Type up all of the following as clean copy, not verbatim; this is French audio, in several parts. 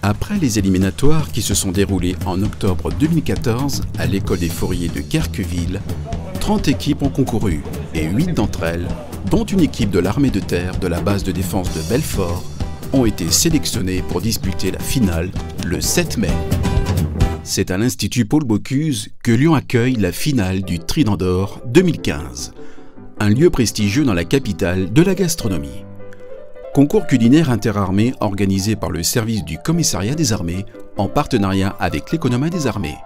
Après les éliminatoires qui se sont déroulés en octobre 2014 à l'école des fourriers de Querqueville, 30 équipes ont concouru et 8 d'entre elles, dont une équipe de l'armée de terre de la base de défense de Belfort, ont été sélectionnées pour disputer la finale le 7 mai. C'est à l'Institut Paul Bocuse que Lyon accueille la finale du Trident d'Or 2015, un lieu prestigieux dans la capitale de la gastronomie. Concours culinaire interarmées organisé par le service du commissariat des armées en partenariat avec l'économat des armées.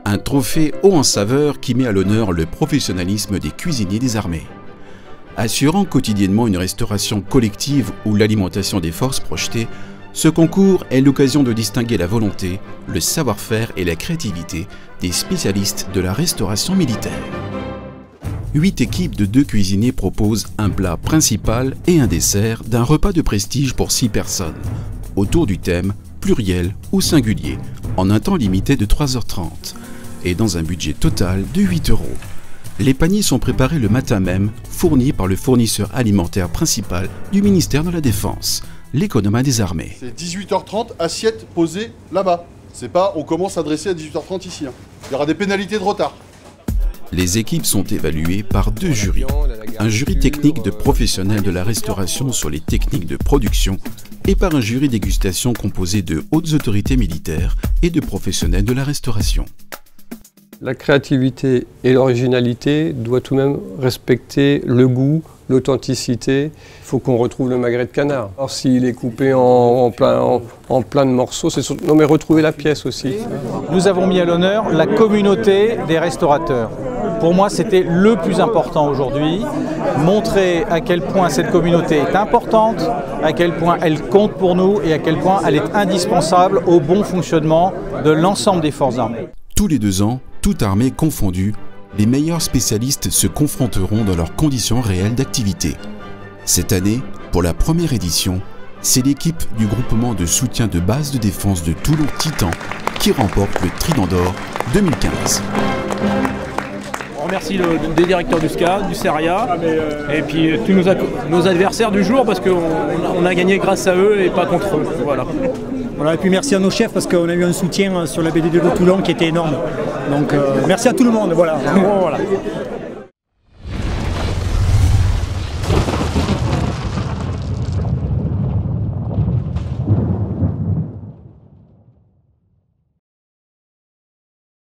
Un trophée haut en saveur qui met à l'honneur le professionnalisme des cuisiniers des armées. Assurant quotidiennement une restauration collective ou l'alimentation des forces projetées, ce concours est l'occasion de distinguer la volonté, le savoir-faire et la créativité des spécialistes de la restauration militaire. 8 équipes de 2 cuisiniers proposent un plat principal et un dessert d'un repas de prestige pour 6 personnes, autour du thème pluriel ou singulier, en un temps limité de 3h30 et dans un budget total de 8 €. Les paniers sont préparés le matin même, fournis par le fournisseur alimentaire principal du ministère de la Défense, l'économat des armées. C'est 18h30, assiette posée là-bas. C'est pas on commence à dresser à 18h30 ici. Il y aura des pénalités de retard. Les équipes sont évaluées par 2 jurys. Un jury technique de professionnels de la restauration sur les techniques de production et par un jury dégustation composé de hautes autorités militaires et de professionnels de la restauration. La créativité et l'originalité doivent tout de même respecter le goût, l'authenticité. Il faut qu'on retrouve le magret de canard. Alors s'il est coupé en plein de morceaux, c'est surtout... Non mais retrouver la pièce aussi. Nous avons mis à l'honneur la communauté des restaurateurs. Pour moi, c'était le plus important aujourd'hui. Montrer à quel point cette communauté est importante, à quel point elle compte pour nous et à quel point elle est indispensable au bon fonctionnement de l'ensemble des forces armées. Tous les 2 ans, toute armée confondue, les meilleurs spécialistes se confronteront dans leurs conditions réelles d'activité. Cette année, pour la première édition, c'est l'équipe du groupement de soutien de base de défense de Toulon Titan qui remporte le Trident d'Or 2015. On remercie des directeurs du SCA, du SERIA et puis tous nos adversaires du jour parce qu'on a gagné grâce à eux et pas contre eux. Voilà. Voilà, et puis merci à nos chefs parce qu'on a eu un soutien sur la BD de Toulon qui était énorme. Donc merci à tout le monde. Voilà. Voilà.